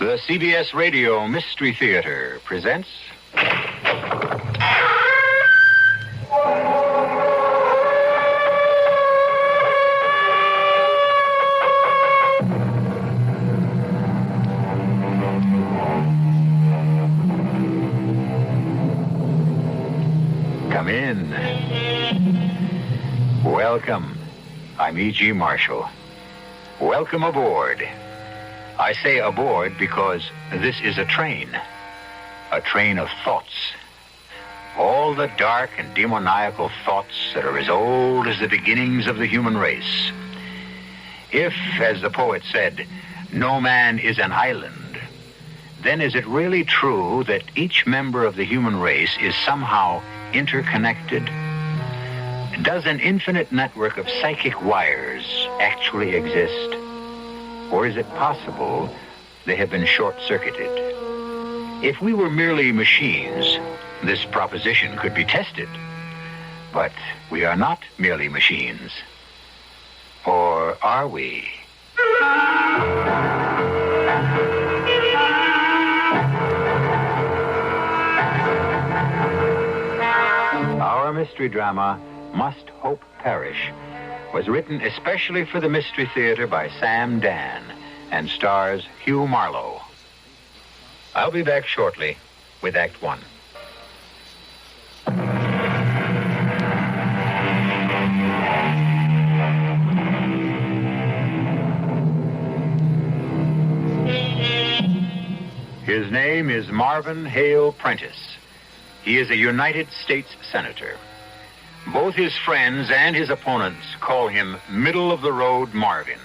The CBS Radio Mystery Theater presents... Come in. Welcome. I'm E.G. Marshall. Welcome aboard. I say aboard because this is a train of thoughts. All the dark and demoniacal thoughts that are as old as the beginnings of the human race. If, as the poet said, no man is an island, then is it really true that each member of the human race is somehow interconnected? Does an infinite network of psychic wires actually exist? Or is it possible they have been short-circuited? If we were merely machines, this proposition could be tested. But we are not merely machines. Or are we? Our mystery drama, Must Hope Perish, was written especially for the Mystery Theater by Sam Dan and stars Hugh Marlowe. I'll be back shortly with Act One. His name is Marvin Hale Prentice. He is a United States Senator. Both his friends and his opponents call him middle-of-the-road Marvin.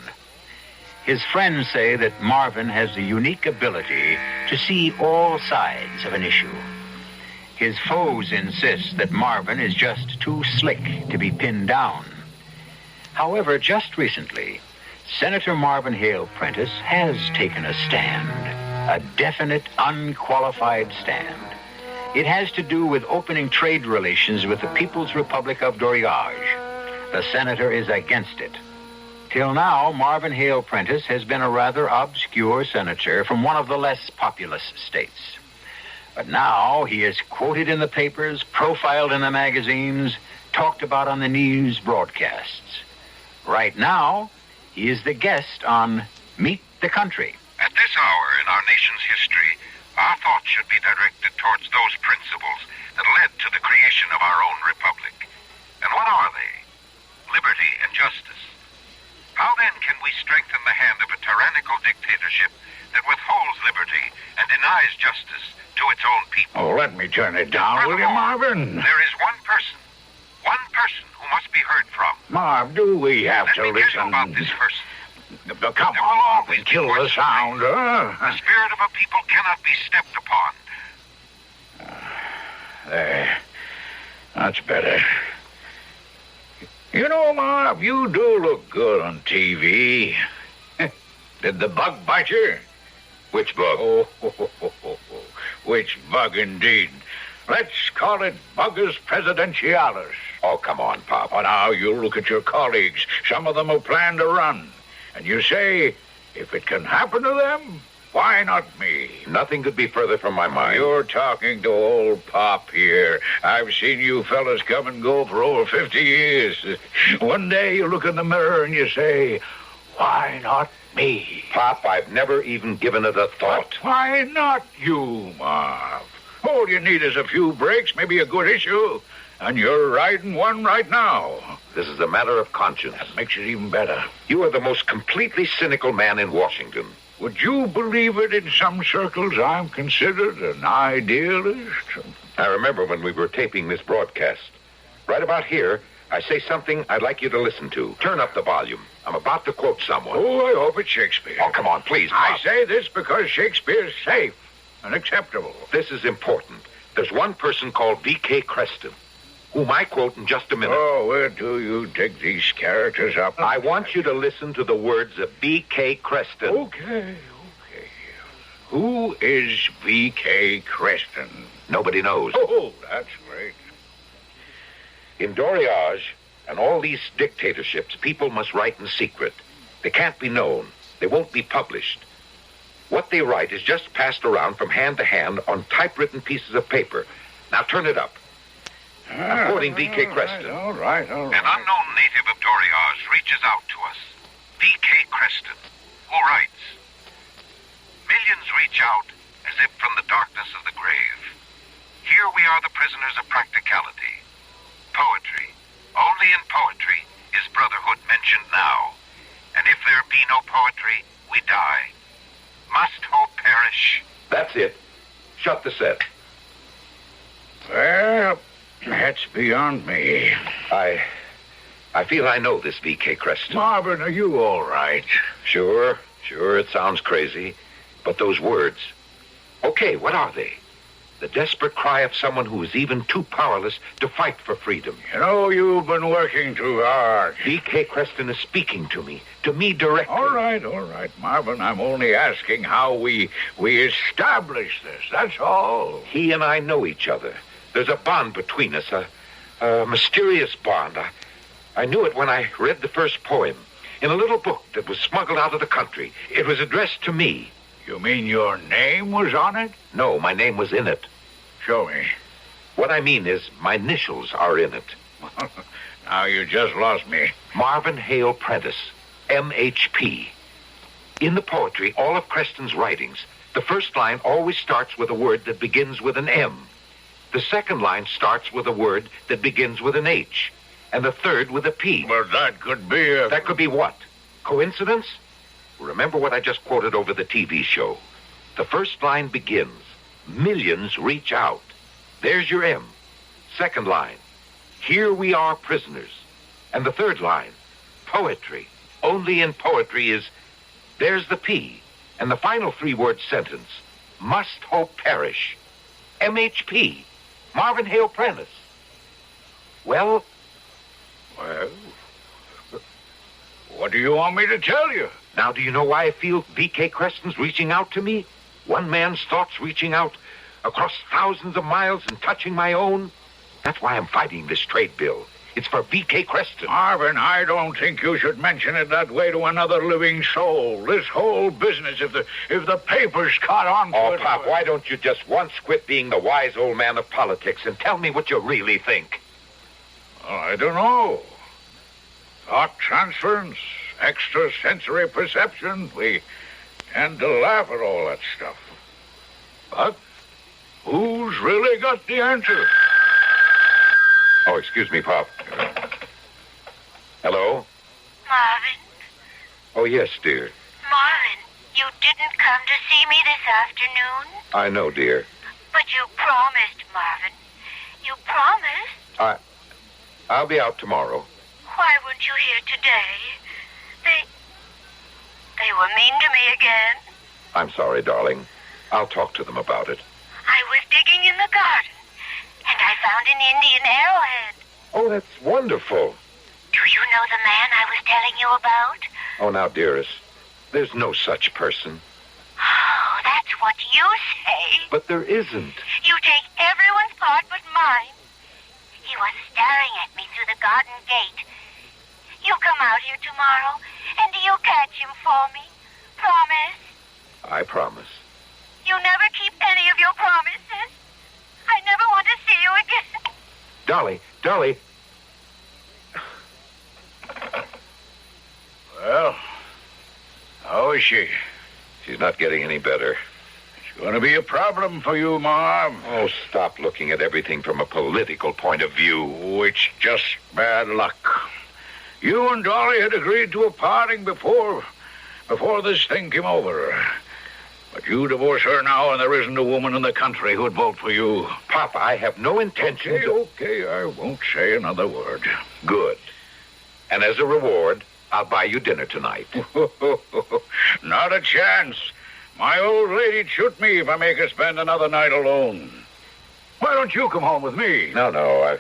His friends say that Marvin has the unique ability to see all sides of an issue. His foes insist that Marvin is just too slick to be pinned down. However, just recently, Senator Marvin Hale Prentice has taken a stand, a definite, unqualified stand. It has to do with opening trade relations with the People's Republic of Doriage. The senator is against it. Till now, Marvin Hale Prentice has been a rather obscure senator from one of the less populous states. But now he is quoted in the papers, profiled in the magazines, talked about on the news broadcasts. Right now, he is the guest on Meet the Country. At this hour in our nation's history, our thoughts should be directed towards those principles that led to the creation of our own republic. And what are they? Liberty and justice. How then can we strengthen the hand of a tyrannical dictatorship that withholds liberty and denies justice to its own people? Oh, let me turn it down, will you, Marvin? There is one person who must be heard from. Marv, do we have to Let me listen? tell you about this person. Come on, Marvin, kill the sound, huh? The spirit of a people cannot be stepped upon. There. That's better. You know, Marv, you do look good on TV. Did the bug bite you? Which bug? Oh, which bug indeed. Let's call it Bugus Presidentialis. Oh, come on, Pop. Oh, now, you look at your colleagues. Some of them have planned to run. And you say, if it can happen to them, why not me? Nothing could be further from my mind. You're talking to old Pop here. I've seen you fellas come and go for over 50 years. One day you look in the mirror and you say, why not me? Pop, I've never even given it a thought. But why not you, Marv? All you need is a few breaks, maybe a good issue, and you're riding one right now. This is a matter of conscience. That makes it even better. You are the most completely cynical man in Washington. Would you believe it, in some circles I'm considered an idealist? I remember when we were taping this broadcast. Right about here, I say something I'd like you to listen to. Turn up the volume. I'm about to quote someone. Oh, I hope it's Shakespeare. Oh, come on, please, I Pop. say this because Shakespeare's safe and acceptable. This is important. There's one person called V.K. Creston, whom I quote in just a minute. Oh, where do you dig these characters up? I want you to listen to the words of V.K. Creston. Okay. Who is V.K. Creston? Nobody knows. Oh, that's great. In Doriage and all these dictatorships, people must write in secret. They can't be known. They won't be published. What they write is just passed around from hand to hand on typewritten pieces of paper. Now turn it up. I'm quoting V.K. Creston. All right. An unknown native of Doriaz reaches out to us. V.K. Creston, who writes, "Millions reach out as if from the darkness of the grave. Here we are the prisoners of practicality. Poetry. Only in poetry is brotherhood mentioned now. And if there be no poetry, we die. Must hope perish." That's it. Shut the set. Well, that's beyond me. I feel I know this V.K. Creston. Marvin, are you all right? Sure, it sounds crazy. But those words. Okay, what are they? The desperate cry of someone who is even too powerless to fight for freedom. You know, you've been working too hard. V.K. Creston is speaking to me directly. All right, Marvin. I'm only asking how we establish this. That's all. He and I know each other. There's a bond between us, a mysterious bond. I knew it when I read the first poem in a little book that was smuggled out of the country. It was addressed to me. You mean your name was on it? No, my name was in it. Show me. What I mean is my initials are in it. Now you just lost me. Marvin Hale Prentice, M.H.P. In the poetry, all of Creston's writings, the first line always starts with a word that begins with an M. The second line starts with a word that begins with an H. And the third with a P. Well, that could be a... That could be what? Coincidence? Remember what I just quoted over the TV show. The first line begins, "Millions reach out." There's your M. Second line, "Here we are prisoners." And the third line, poetry. Only in poetry is, there's the P. And the final three-word sentence, "Must hope perish." M.H.P. Marvin Hale Prentice. Well, what do you want me to tell you? now do you know why I feel V.K. Creston's reaching out to me? One man's thoughts reaching out across thousands of miles and touching my own. That's why I'm fighting this trade bill. It's for V.K. Creston. Marvin, I don't think you should mention it that way to another living soul. This whole business, if the papers caught on to it... Oh, Pop, why don't you just once quit being the wise old man of politics and tell me what you really think? I don't know. Thought transference, extrasensory perception. We tend to laugh at all that stuff. But who's really got the answer? Oh, excuse me, Pop. Hello? Marvin? Oh, yes, dear. Marvin, you didn't come to see me this afternoon? I know, dear. But you promised, Marvin. You promised? I'll be out tomorrow. Why weren't you here today? They were mean to me again. I'm sorry, darling. I'll talk to them about it. I was digging in the garden, and I found an Indian arrowhead. Oh, that's wonderful. Do you know the man I was telling you about? Oh, now, dearest, there's no such person. Oh, that's what you say. But there isn't. You take everyone's part but mine. He was staring at me through the garden gate. You come out here tomorrow, and you'll catch him for me. Promise? I promise. You never keep any of your promises. I never want to see you again. Dolly. Well, how is she? She's not getting any better. It's going to be a problem for you, Mom. Oh, stop looking at everything from a political point of view. Oh, it's just bad luck. You and Dolly had agreed to a parting before this thing came over. But you divorce her now, and there isn't a woman in the country who'd vote for you. Papa, I have no intention Okay, I won't say another word. Good. And as a reward, I'll buy you dinner tonight. Not a chance. My old lady'd shoot me if I make her spend another night alone. Why don't you come home with me? No,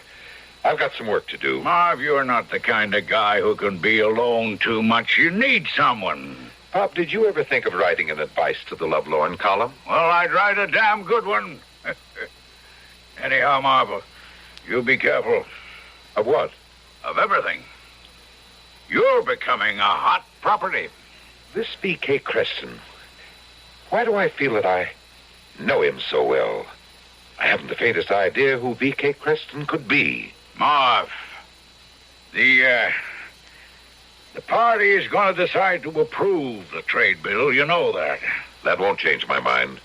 I've got some work to do. Marv, you're not the kind of guy who can be alone too much. You need someone. Pop, did you ever think of writing an advice to the Lovelorn column? Well, I'd write a damn good one. Anyhow, Marv, you be careful. Of what? Of everything. You're becoming a hot property. This V.K. Creston. Why do I feel that I know him so well? I haven't the faintest idea who V.K. Creston could be. Marv, the party is going to decide to approve the trade bill. You know that. That won't change my mind.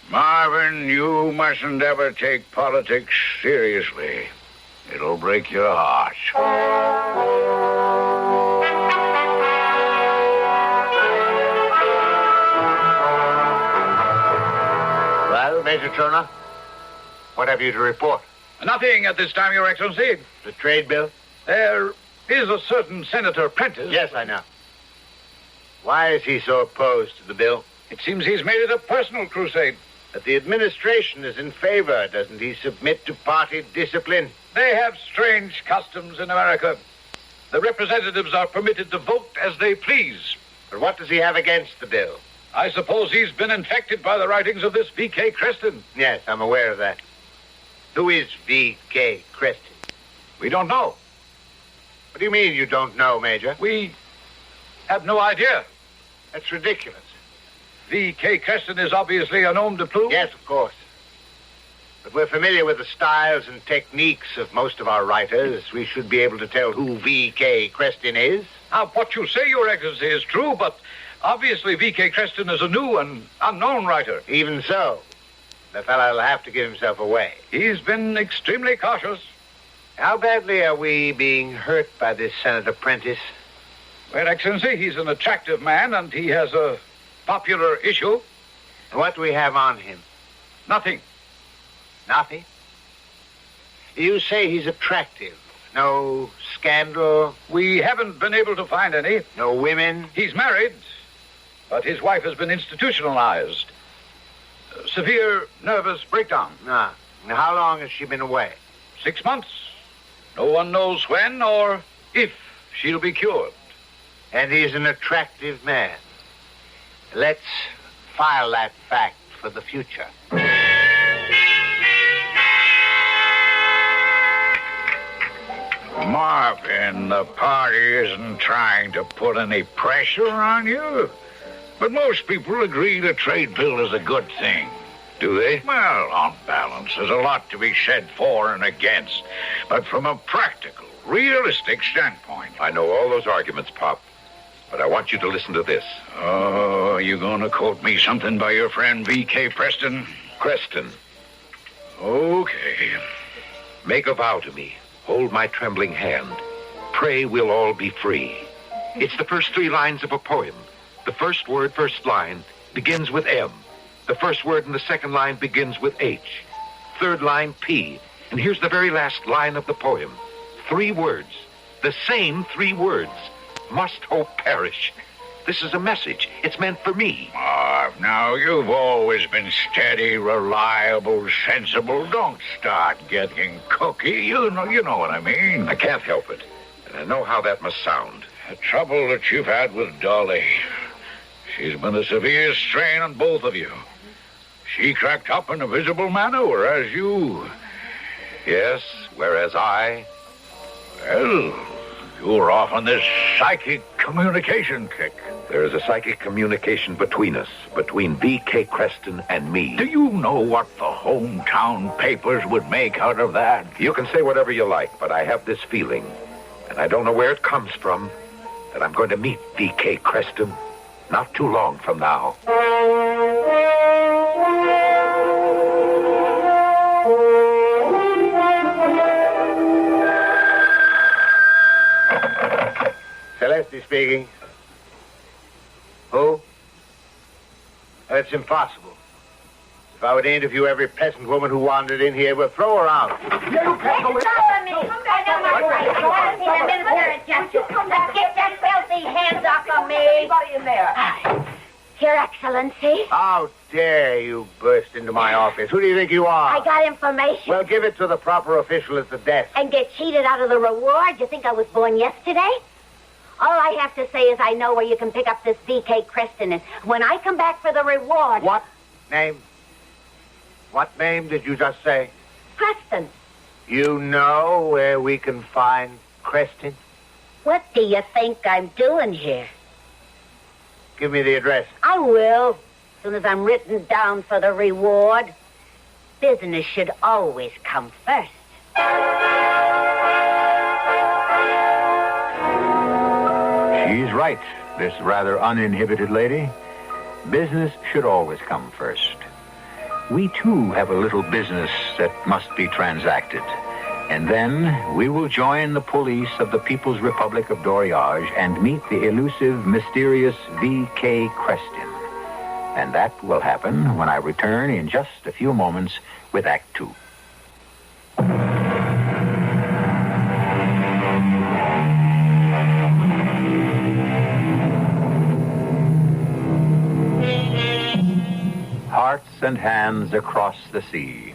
Marvin, you mustn't ever take politics seriously. It'll break your heart. Well, Major Turner, what have you to report? Nothing at this time, Your Excellency. The trade bill? There is a certain Senator Prentice. Yes, I know. Why is he so opposed to the bill? It seems he's made it a personal crusade. But the administration is in favor. Doesn't he submit to party discipline? They have strange customs in America. The representatives are permitted to vote as they please. But what does he have against the bill? I suppose he's been infected by the writings of this V.K. Creston. Yes, I'm aware of that. Who is V.K. Creston? We don't know. What do you mean you don't know, Major? We have no idea. That's ridiculous. V.K. Creston is obviously a nom de plume. Yes, of course. But we're familiar with the styles and techniques of most of our writers. We should be able to tell who V.K. Creston is. Now, what you say, Your Excellency, is true, but obviously V.K. Creston is a new and unknown writer. Even so, the fellow will have to give himself away. He's been extremely cautious. How badly are we being hurt by this Senator Prentice? Well, Excellency, he's an attractive man, and he has a popular issue. And what do we have on him? Nothing. Nothing? You say he's attractive. No scandal? We haven't been able to find any. No women? He's married, but his wife has been institutionalized. Severe nervous breakdown. Ah. Now, how long has she been away? 6 months. No one knows when or if she'll be cured. And he's an attractive man. Let's file that fact for the future. Marvin, the party isn't trying to put any pressure on you. But most people agree the trade bill is a good thing. Do they? Well, on balance, there's a lot to be said for and against. But from a practical, realistic standpoint. I know all those arguments, Pop. But I want you to listen to this. Oh, you gonna quote me something by your friend V.K. Preston? Creston, Okay. make a vow to me. Hold my trembling hand. Pray we'll all be free. It's the first 3 lines of a poem. The first word, first line, begins with M. The first word in the second line begins with H. Third line, P. And here's the very last line of the poem. 3 words. The same 3 words. Must hope perish. This is a message. It's meant for me. Marv, now, you've always been steady, reliable, sensible. Don't start getting cookie. You know what I mean. I can't help it. And I know how that must sound. The trouble that you've had with Dolly. She's been a severe strain on both of you. She cracked up in a visible manner, whereas you... Yes, whereas I... Well, you're off on this psychic communication kick. There is a psychic communication between us, between V.K. Creston and me. Do you know what the hometown papers would make out of that? You can say whatever you like, but I have this feeling, and I don't know where it comes from, that I'm going to meet V.K. Creston not too long from now. Celeste speaking. Who? That's impossible. If I were to interview every peasant woman who wandered in here, we'll throw her out. You can't go in. Stop me. I know my right. I want to see the minister of justice. Get that filthy hands off of me. Anybody in there? Your Excellency. How dare you burst into my office? Who do you think you are? I got information. Well, give it to the proper official at the desk. And get cheated out of the reward? You think I was born yesterday? All I have to say is I know where you can pick up this V.K. Creston, and when I come back for the reward... What name? What name did you just say? Creston. You know where we can find Creston? What do you think I'm doing here? Give me the address. I will. soon as I'm written down for the reward. Business should always come first. She's right, this rather uninhibited lady. Business should always come first. We, too, have a little business that must be transacted. And then we will join the police of the People's Republic of Doriage and meet the elusive, mysterious V.K. Creston. And that will happen when I return in just a few moments with Act Two. Hearts and hands across the sea.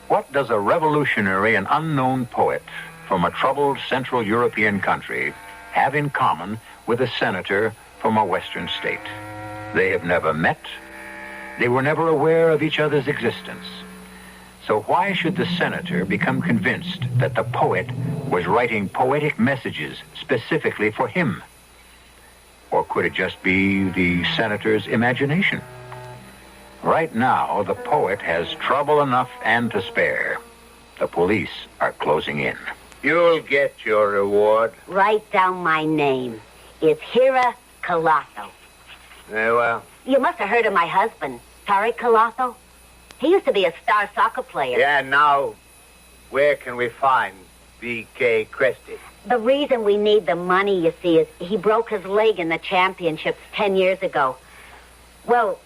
What does a revolutionary and unknown poet from a troubled Central European country have in common with a senator from a Western state? They have never met. They were never aware of each other's existence. So why should the senator become convinced that the poet was writing poetic messages specifically for him? Or could it just be the senator's imagination? Right now, the poet has trouble enough and to spare. The police are closing in. You'll get your reward. Write down my name. It's Hira Calasso. Very well. You must have heard of my husband, Tariq Calasso. He used to be a star soccer player. Yeah, now, where can we find V.K. Creston? The reason we need the money, you see, is he broke his leg in the championships 10 years ago. Well,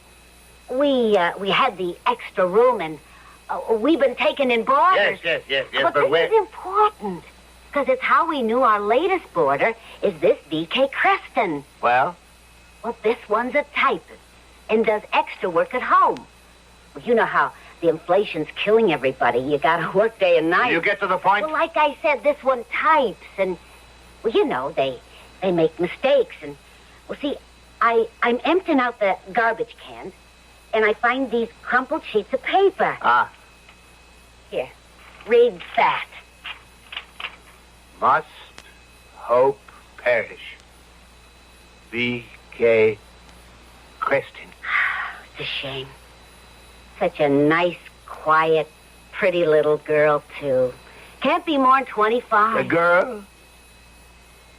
we had the extra room, and we've been taking in boarders. Yes, but this is important, because it's how we knew our latest boarder is this V.K. Creston. Well? Well, this one's a typist and does extra work at home. Well, you know how the inflation's killing everybody. You gotta work day and night. You get to the point? Well, like I said, this one types, and, well, you know, they make mistakes, and, well, see, I'm emptying out the garbage cans, and I find these crumpled sheets of paper. Ah. Here, read that. Must hope perish. V.K. Creston. It's a shame. Such a nice, quiet, pretty little girl, too. Can't be more than 25. A girl?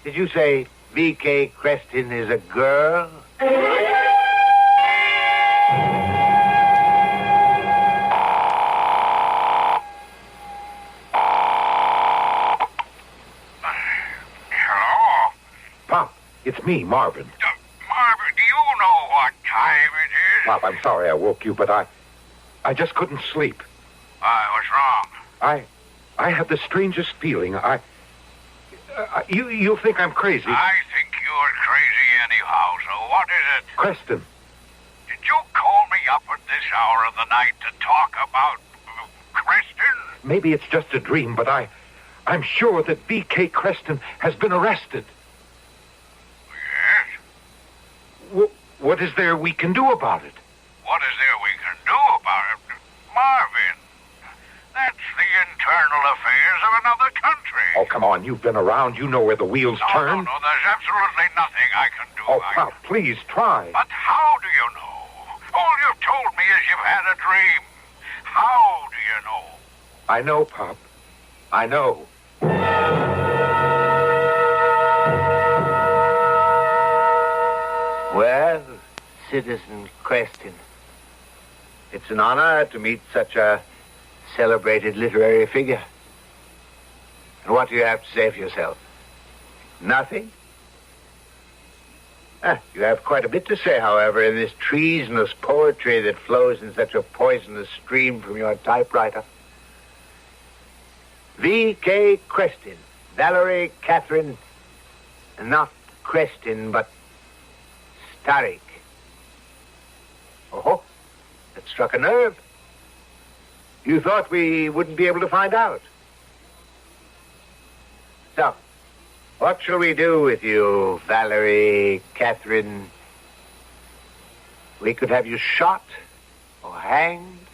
Did you say V.K. Creston is a girl? It's me, Marvin. Marvin, do you know what time it is? Pop, I'm sorry I woke you, but I just couldn't sleep. What's wrong? I had the strangest feeling. You'll think I'm crazy. I think you're crazy anyhow, so what is it? Creston. Did you call me up at this hour of the night to talk about Creston? Maybe it's just a dream, but I'm sure that V.K. Creston has been arrested. What is there we can do about it? What is there we can do about it? Marvin, that's the internal affairs of another country. Oh, come on, you've been around. You know where the wheels turn. No, there's absolutely nothing I can do. Oh, Pop, please, try. But how do you know? All you've told me is you've had a dream. How do you know? I know, Pop. I know. Well, Citizen Creston, it's an honor to meet such a celebrated literary figure. And what do you have to say for yourself? Nothing? You have quite a bit to say, however, in this treasonous poetry that flows in such a poisonous stream from your typewriter. V.K. Creston, Valerie Catherine, not Creston, but Tariq. Oh, that struck a nerve. You thought we wouldn't be able to find out. So, what shall we do with you, Valerie Catherine? We could have you shot, or hanged,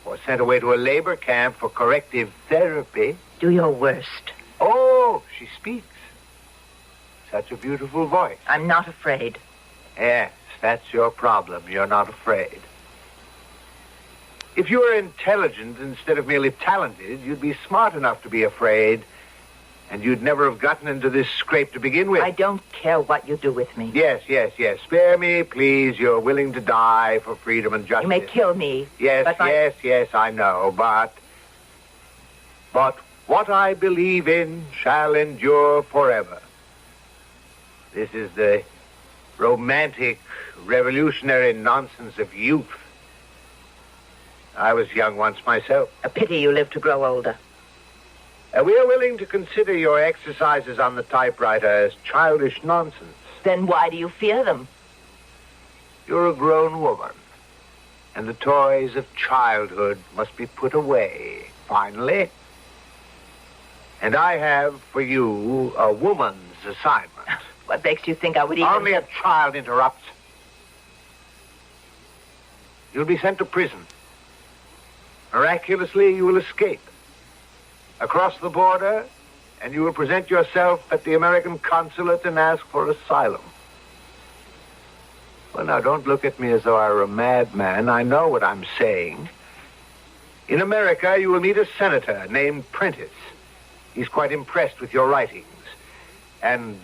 or sent away to a labor camp for corrective therapy. Do your worst. Oh, she speaks. Such a beautiful voice. I'm not afraid. Yes, That's your problem. You're not afraid. If you were intelligent instead of merely talented, you'd be smart enough to be afraid, and you'd never have gotten into this scrape to begin with. I don't care what you do with me. Yes. Spare me, please. You're willing to die for freedom and justice. You may kill me. Yes, I know, but what I believe in shall endure forever. This is the romantic, revolutionary nonsense of youth. I was young once myself. A pity you live to grow older. We are willing to consider your exercises on the typewriter as childish nonsense. Then why do you fear them? You're a grown woman, and the toys of childhood must be put away, finally. And I have for you a woman's assignment. What makes you think I would even... Only a child interrupts. You'll be sent to prison. Miraculously, you will escape. Across the border, and you will present yourself at the American consulate and ask for asylum. Well, now, don't look at me as though I were a madman. I know what I'm saying. In America, you will meet a senator named Prentice. He's quite impressed with your writings. And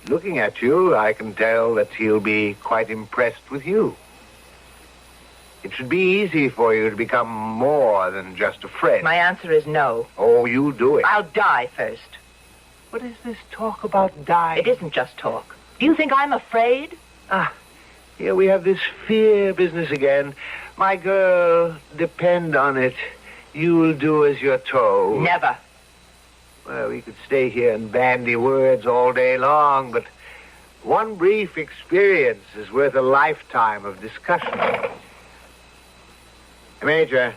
looking at you, I can tell that he'll be quite impressed with you. It should be easy for you to become more than just a friend. My answer is no. Oh, you'll do it. I'll die first. What is this talk about dying? It isn't just talk. Do you think I'm afraid? Here we have this fear business again. My girl, depend on it. You'll do as you're told. Never. Well, we could stay here and bandy words all day long, but one brief experience is worth a lifetime of discussion. Major,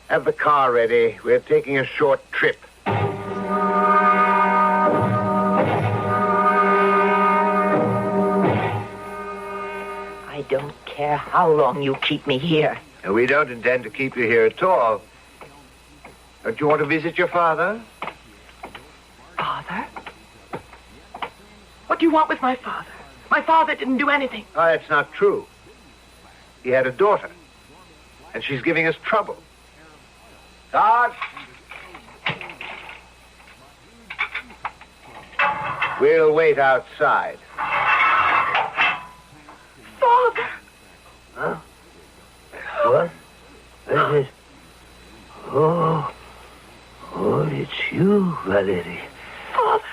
have the car ready. We're taking a short trip. I don't care how long you keep me here. And we don't intend to keep you here at all. Don't you want to visit your father? Father? What do you want with my father? My father didn't do anything. Oh, that's not true. He had a daughter. And she's giving us trouble. Sarge? We'll wait outside. Father! Huh? What? This is... Oh, it's you, Valerie. Father,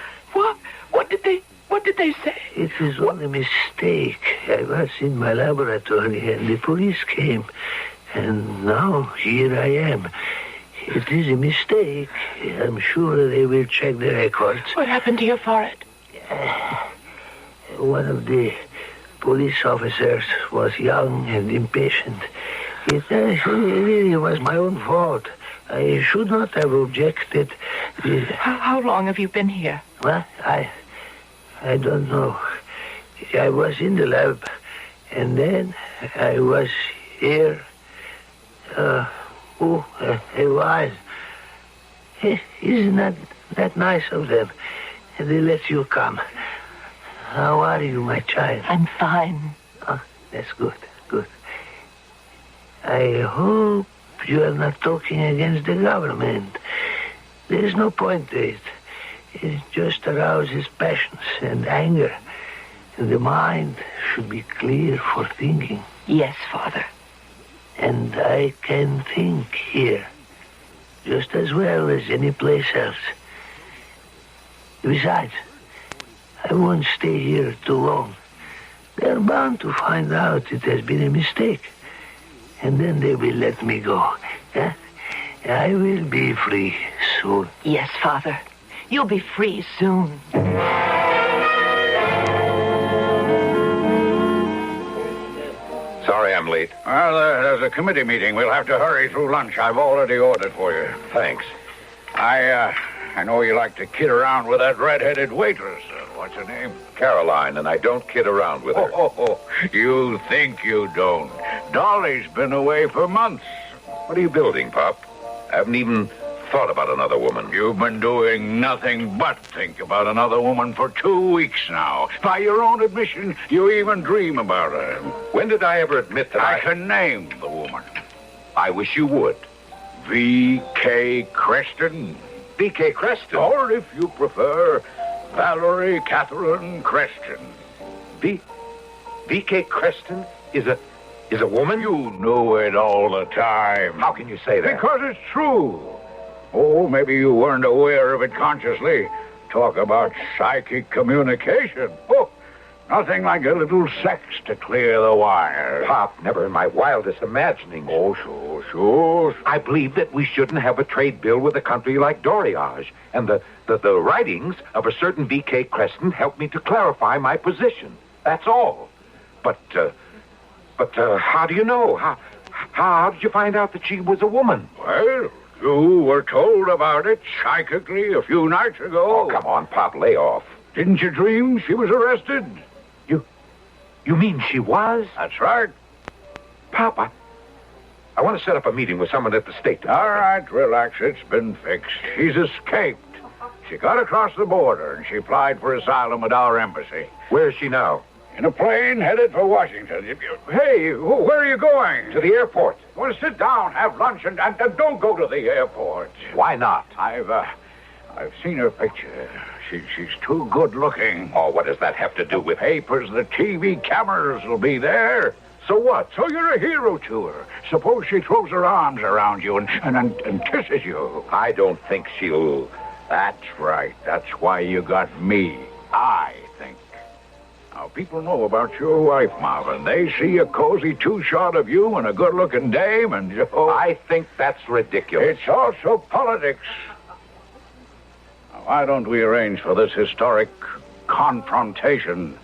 what did they say? It is all a mistake. I was in my laboratory and the police came. And now here I am. It is a mistake. I'm sure they will check the records. What happened to your forehead? One of the police officers was young and impatient. It really was my own fault. I should not have objected. How long have you been here? Well, I don't know. I was in the lab, and then I was here. A while. Isn't that nice of them? They let you come. How are you, my child? I'm fine. Oh, that's good. I hope you are not talking against the government. There is no point to it. It just arouses passions and anger. And the mind should be clear for thinking. Yes, Father. And I can think here, just as well as any place else. Besides, I won't stay here too long. They're bound to find out it has been a mistake. And then they will let me go. I will be free soon. Yes, Father. You'll be free soon. Sorry I'm late. Well, there's a committee meeting. We'll have to hurry through lunch. I've already ordered for you. Thanks. I know you like to kid around with that red-headed waitress. What's her name? Caroline, and I don't kid around with her. Oh, you think you don't. Dolly's been away for months. What are you building, Pop? I haven't even thought about another woman. You've been doing nothing but think about another woman for 2 weeks now. By your own admission, you even dream about her. When did I ever admit that I can name the woman. I wish you would. V.K. Creston. V.K. Creston? Or, if you prefer, Valerie Catherine Creston. V.K. Creston is a woman? You knew it all the time. How can you say that? Because it's true. Oh, maybe you weren't aware of it consciously. Talk about psychic communication. Oh, nothing like a little sex to clear the wire. Pop, never in my wildest imaginings. Oh, sure. I believe that we shouldn't have a trade bill with a country like Doriage. And the writings of a certain V.K. Creston helped me to clarify my position. That's all. But how do you know? How did you find out that she was a woman? Well, you were told about it psychically a few nights ago. Oh, come on, Pop, lay off. Didn't you dream she was arrested? You mean she was? That's right. Pop, I want to set up a meeting with someone at the State Department. All right, relax. It's been fixed. She's escaped. She got across the border, and she applied for asylum at our embassy. Where is she now? In a plane headed for Washington. Hey, where are you going? To the airport. Well, sit down, have lunch, and don't go to the airport. Why not? I've seen her picture. She's too good looking. Oh, what does that have to do with... Papers, the TV cameras will be there. So what? So you're a hero to her. Suppose she throws her arms around you and kisses you. I don't think she'll... That's right. That's why you got me. I think. Now, people know about your wife, Marvin. They see a cozy two-shot of you and a good-looking dame, and... I think that's ridiculous. It's also politics. Now, why don't we arrange for this historic confrontation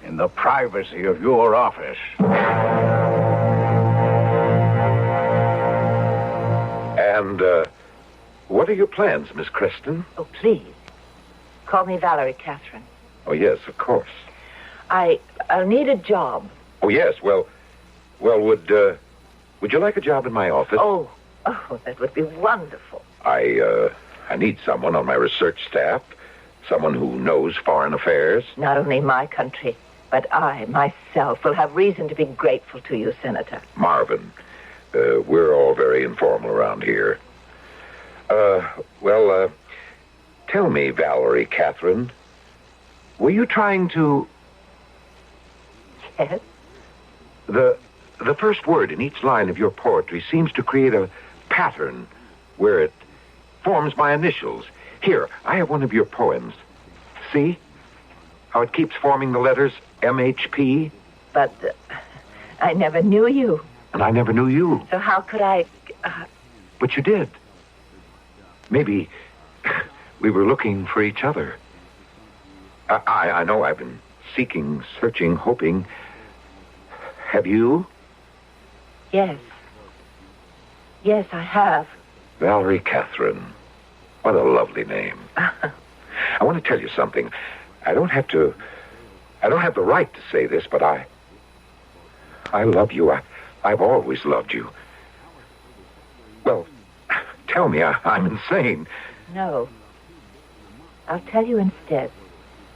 in the privacy of your office? And, what are your plans, Miss Creston? Oh, please. Call me Valerie Catherine. Oh, yes, of course. I'll need a job. Oh, yes, well, would you like a job in my office? Oh, that would be wonderful. I need someone on my research staff, someone who knows foreign affairs. Not only my country, but I, myself, will have reason to be grateful to you, Senator. Marvin, we're all very informal around here. Tell me, Valerie Catherine, were you trying to... Yes? The first word in each line of your poetry seems to create a pattern where it forms my initials. Here, I have one of your poems. See? How it keeps forming the letters MHP? But I never knew you. And I never knew you. So how could I... But you did. Maybe we were looking for each other. I know I've been seeking, searching, hoping. Have you? Yes. Yes, I have. Valerie Catherine. What a lovely name. I want to tell you something. I don't have the right to say this, but I love you. I've always loved you. Well, tell me I'm insane. No. I'll tell you instead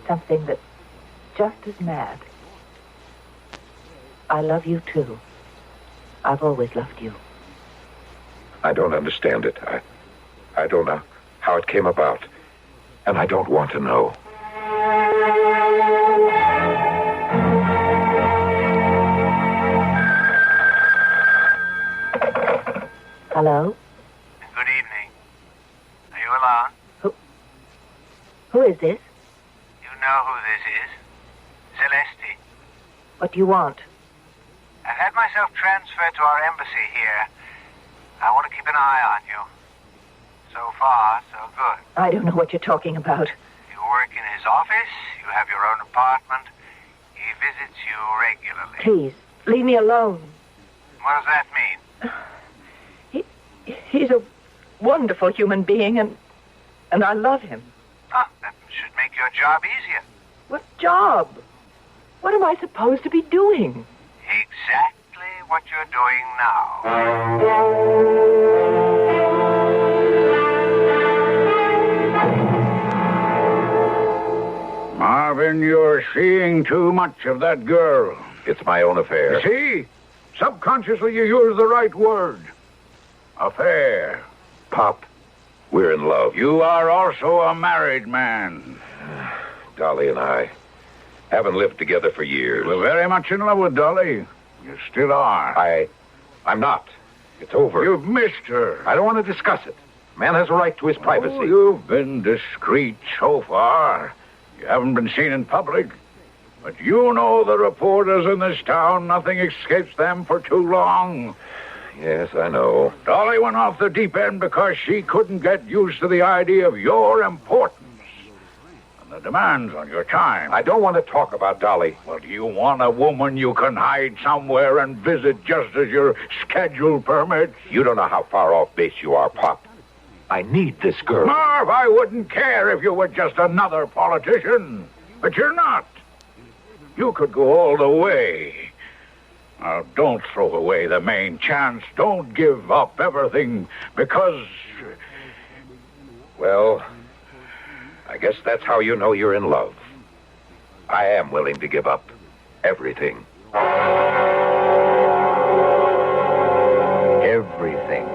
something that's just as mad. I love you, too. I've always loved you. I don't understand it. I don't know how it came about. And I don't want to know. Hello? Good evening. Are you alone? Who is this? You know who this is. Celeste. What do you want? I've had myself transferred to our embassy here. I want to keep an eye on you. So far, so good. I don't know what you're talking about. You work in his office. You have your own apartment. He visits you regularly. Please, leave me alone. What does that mean? He's a wonderful human being, and I love him. That should make your job easier. What job? What am I supposed to be doing? Exactly what you're doing now. Marvin, you're seeing too much of that girl. It's my own affair. You see? Subconsciously, you use the right word. Affair. Pop, we're in love. You are also a married man. Dolly and I haven't lived together for years. You're very much in love with Dolly. You still are. I'm not. It's over. You've missed her. I don't want to discuss it. Man has a right to his privacy. Oh, you've been discreet so far. You haven't been seen in public. But you know the reporters in this town, nothing escapes them for too long. Yes, I know. Dolly went off the deep end because she couldn't get used to the idea of your importance and the demands on your time. I don't want to talk about Dolly. Well, do you want a woman you can hide somewhere and visit just as your schedule permits? You don't know how far off base you are, Pop. I need this girl. Marv, I wouldn't care if you were just another politician. But you're not. You could go all the way. Now, don't throw away the main chance. Don't give up everything because... Well, I guess that's how you know you're in love. I am willing to give up everything. Everything.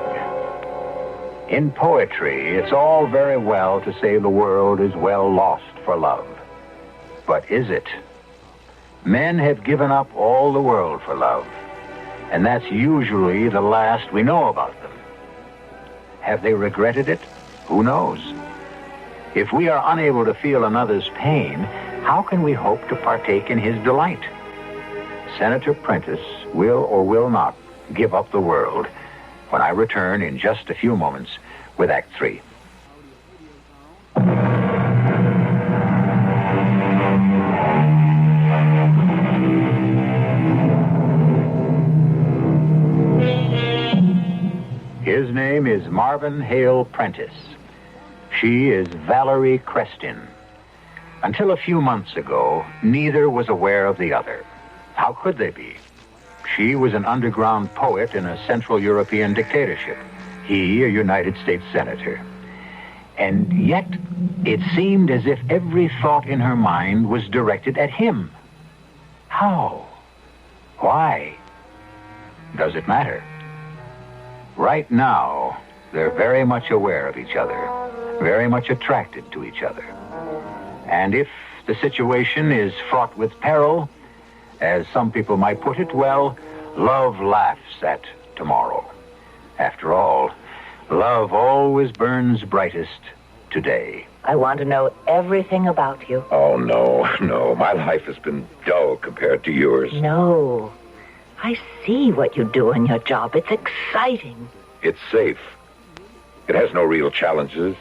In poetry, it's all very well to say the world is well lost for love. But is it? Men have given up all the world for love, and that's usually the last we know about them. Have they regretted it? Who knows? If we are unable to feel another's pain, how can we hope to partake in his delight? Senator Prentice will or will not give up the world when I return in just a few moments with Act 3. His name is Marvin Hale Prentice. She is Valerie Crestin. Until a few months ago, neither was aware of the other. How could they be? She was an underground poet in a Central European dictatorship. He, a United States senator. And yet, it seemed as if every thought in her mind was directed at him. How? Why? Does it matter? Right now, they're very much aware of each other, very much attracted to each other. And if the situation is fraught with peril, as some people might put it, well, love laughs at tomorrow. After all, love always burns brightest today. I want to know everything about you. Oh, no. My life has been dull compared to yours. No. I see what you do in your job. It's exciting. It's safe. It has no real challenges.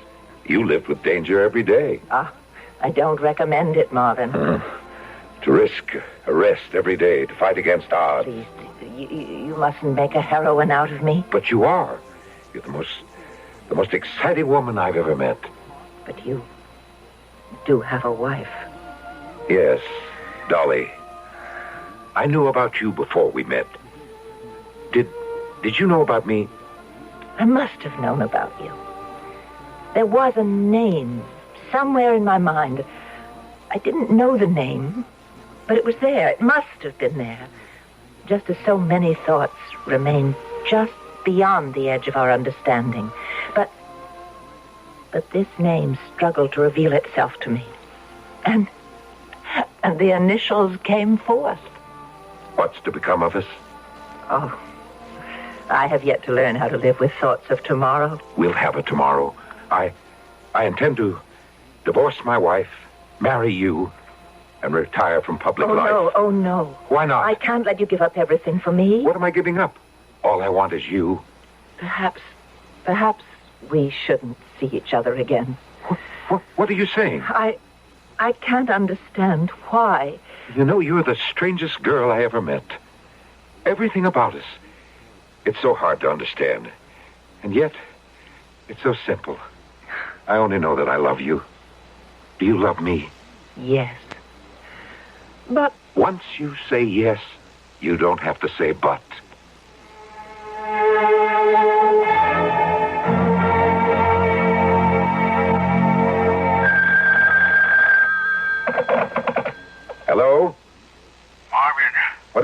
You live with danger every day. I don't recommend it, Marvin. To risk arrest every day, to fight against odds. Please, you mustn't make a heroine out of me. But you are. You're the most exciting woman I've ever met. But you do have a wife. Yes, Dolly. I knew about you before we met. Did you know about me? I must have known about you. There was a name somewhere in my mind. I didn't know the name, but it was there. It must have been there. Just as so many thoughts remain just beyond the edge of our understanding. But this name struggled to reveal itself to me. And the initials came forth. What's to become of us? Oh, I have yet to learn how to live with thoughts of tomorrow. We'll have a tomorrow. I intend to divorce my wife, marry you, and retire from public life. Oh, no. Why not? I can't let you give up everything for me. What am I giving up? All I want is you. Perhaps we shouldn't see each other again. What are you saying? I can't understand why. You know, you're the strangest girl I ever met. Everything about us. It's so hard to understand. And yet, it's so simple. I only know that I love you. Do you love me? Yes. But... Once you say yes, you don't have to say but.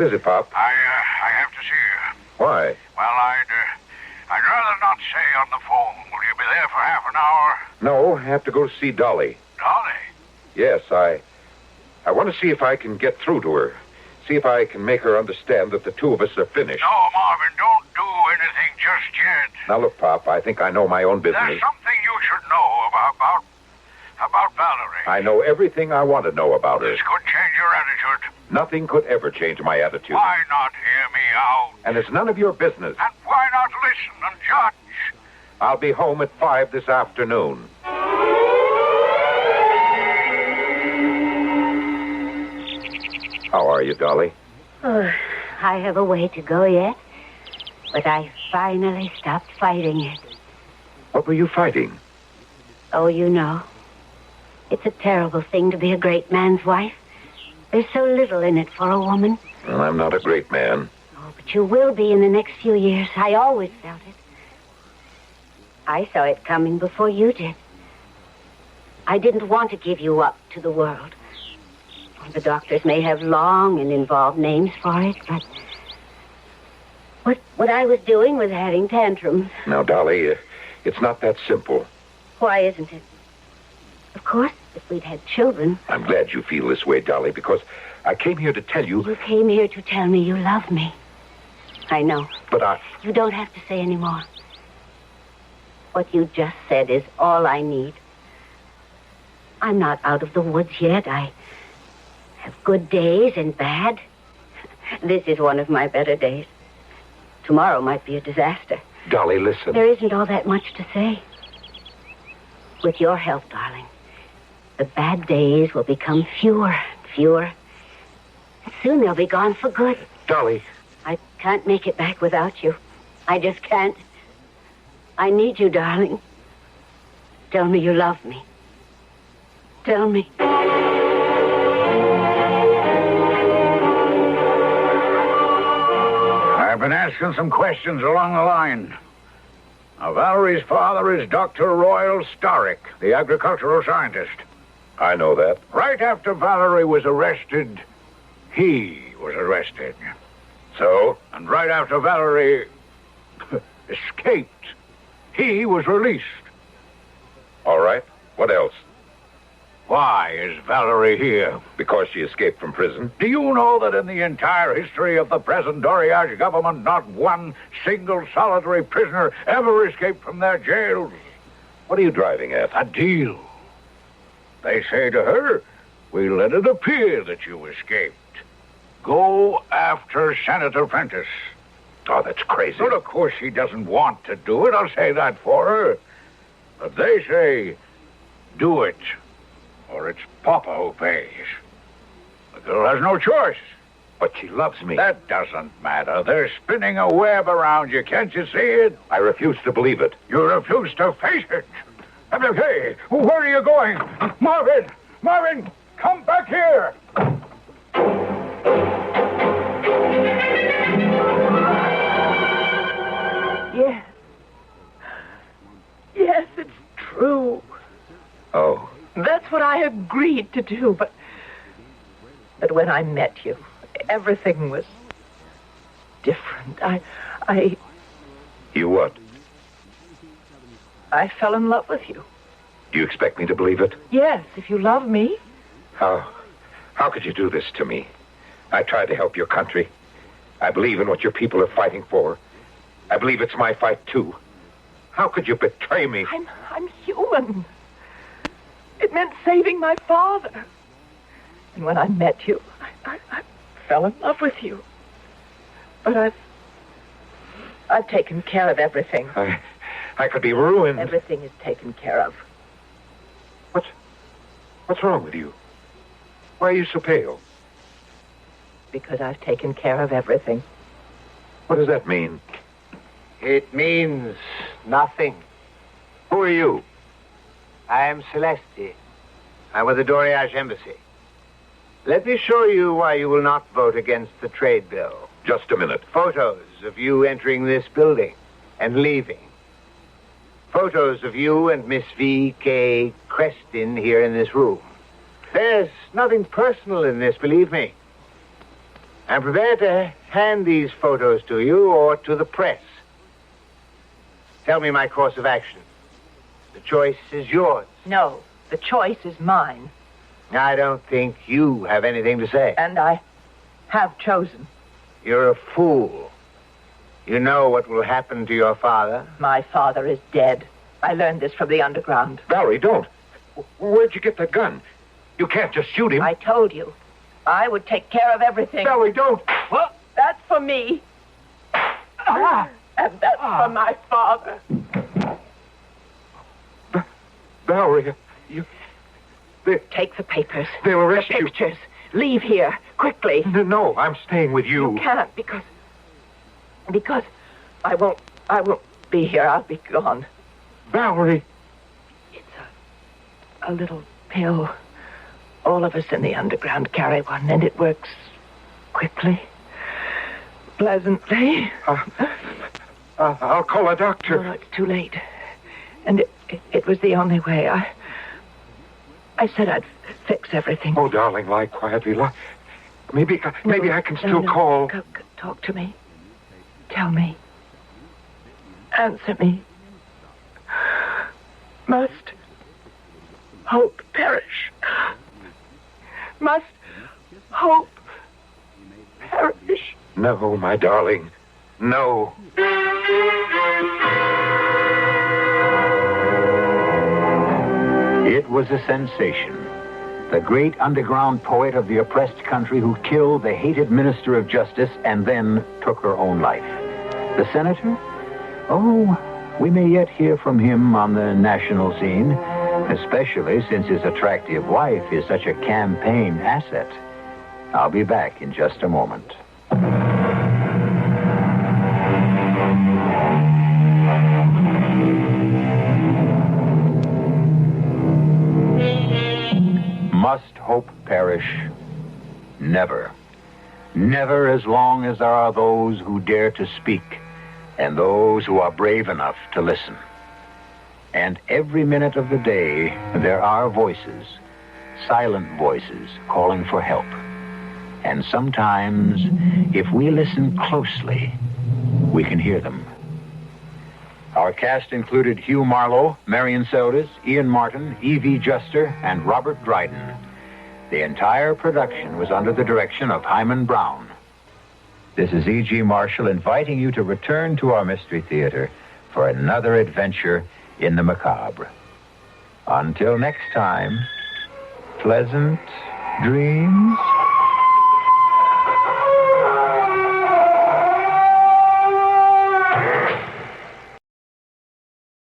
is it, Pop? I have to see you. Why? Well, I'd rather not say on the phone. Will you be there for half an hour? No, I have to go to see Dolly. Dolly? Yes, I want to see if I can get through to her. See if I can make her understand that the two of us are finished. No, Marvin, don't do anything just yet. Now, look, Pop, I think I know my own business. There's something you should know about Valerie. I know everything I want to know about her. This could change your attitude. Nothing could ever change my attitude. Why not hear me out? And it's none of your business. And why not listen and judge? I'll be home at 5 this afternoon. How are you, Dolly? Oh, I have a way to go yet, but I finally stopped fighting it. What were you fighting? Oh, you know. It's a terrible thing to be a great man's wife. There's so little in it for a woman. Well, I'm not a great man. Oh, but you will be in the next few years. I always felt it. I saw it coming before you did. I didn't want to give you up to the world. The doctors may have long and involved names for it, but what I was doing was having tantrums. Now, Dolly, it's not that simple. Why isn't it? Of course, if we'd had children. I'm glad you feel this way, Dolly, because I came here to tell you... You came here to tell me you love me. I know. But You don't have to say any more. What you just said is all I need. I'm not out of the woods yet. I have good days and bad. This is one of my better days. Tomorrow might be a disaster. Dolly, listen. There isn't all that much to say. With your help, darling, the bad days will become fewer and fewer. And soon they'll be gone for good. Dolly. I can't make it back without you. I just can't. I need you, darling. Tell me you love me. Tell me. I've been asking some questions along the line. Now, Valerie's father is Dr. Royal Starrick, the agricultural scientist. I know that. Right after Valerie was arrested, he was arrested. So? And right after Valerie escaped, he was released. All right. What else? Why is Valerie here? Because she escaped from prison. Do you know that in the entire history of the present Doriage government, not one single solitary prisoner ever escaped from their jails? What are you driving at? A deal. They say to her, we let it appear that you escaped. Go after Senator Prentice. Oh, that's crazy. But of course she doesn't want to do it. I'll say that for her. But they say, do it, or it's Papa who pays. The girl has no choice. But she loves me. That doesn't matter. They're spinning a web around you. Can't you see it? I refuse to believe it. You refuse to face it. Hey, where are you going? Marvin, come back here. Yes, it's true. Oh. That's what I agreed to do, but when I met you, everything was different. I You what? I fell in love with you. Do you expect me to believe it? Yes, if you love me. How could you do this to me? I tried to help your country. I believe in what your people are fighting for. I believe it's my fight, too. How could you betray me? I'm human. It meant saving my father. And when I met you, I fell in love with you. But I've taken care of everything. I could be ruined. Everything is taken care of. What's wrong with you? Why are you so pale? Because I've taken care of everything. What does that mean? It means nothing. Who are you? I am Celeste. I'm with the Doriage Embassy. Let me show you why you will not vote against the trade bill. Just a minute. Photos of you entering this building and leaving. Photos of you and Miss V.K. Creston here in this room. There's nothing personal in this, believe me. I'm prepared to hand these photos to you or to the press. Tell me my course of action. The choice is yours. No, the choice is mine. I don't think you have anything to say. And I have chosen. You're a fool. You know what will happen to your father? My father is dead. I learned this from the underground. Valerie, don't. Where'd you get the gun? You can't just shoot him. I told you. I would take care of everything. Valerie, don't. Well, that's for me. And that's for my father. Valerie, you... Take the papers. They'll arrest you. Pictures. Leave here, quickly. No, I'm staying with you. You can't, because I won't be here. I'll be gone. Valerie. It's a little pill. All of us in the underground carry one, and it works quickly, pleasantly. I'll call a doctor. No, it's too late. And it was the only way. I said I'd fix everything. Oh, darling, lie quietly. Maybe I can still call. Talk to me. Tell me. Answer me. Must hope perish? Must hope perish? No, my darling. No. It was a sensation. The great underground poet of the oppressed country who killed the hated minister of justice and then took her own life. The senator? Oh, we may yet hear from him on the national scene, especially since his attractive wife is such a campaign asset. I'll be back in just a moment. Must hope perish? Never. Never as long as there are those who dare to speak and those who are brave enough to listen. And every minute of the day, there are voices, silent voices, calling for help. And sometimes, if we listen closely, we can hear them. Our cast included Hugh Marlowe, Marion Seldes, Ian Martin, E.V. Juster, and Robert Dryden. The entire production was under the direction of Hyman Brown. This is E.G. Marshall inviting you to return to our Mystery Theater for another adventure in the macabre. Until next time, pleasant dreams.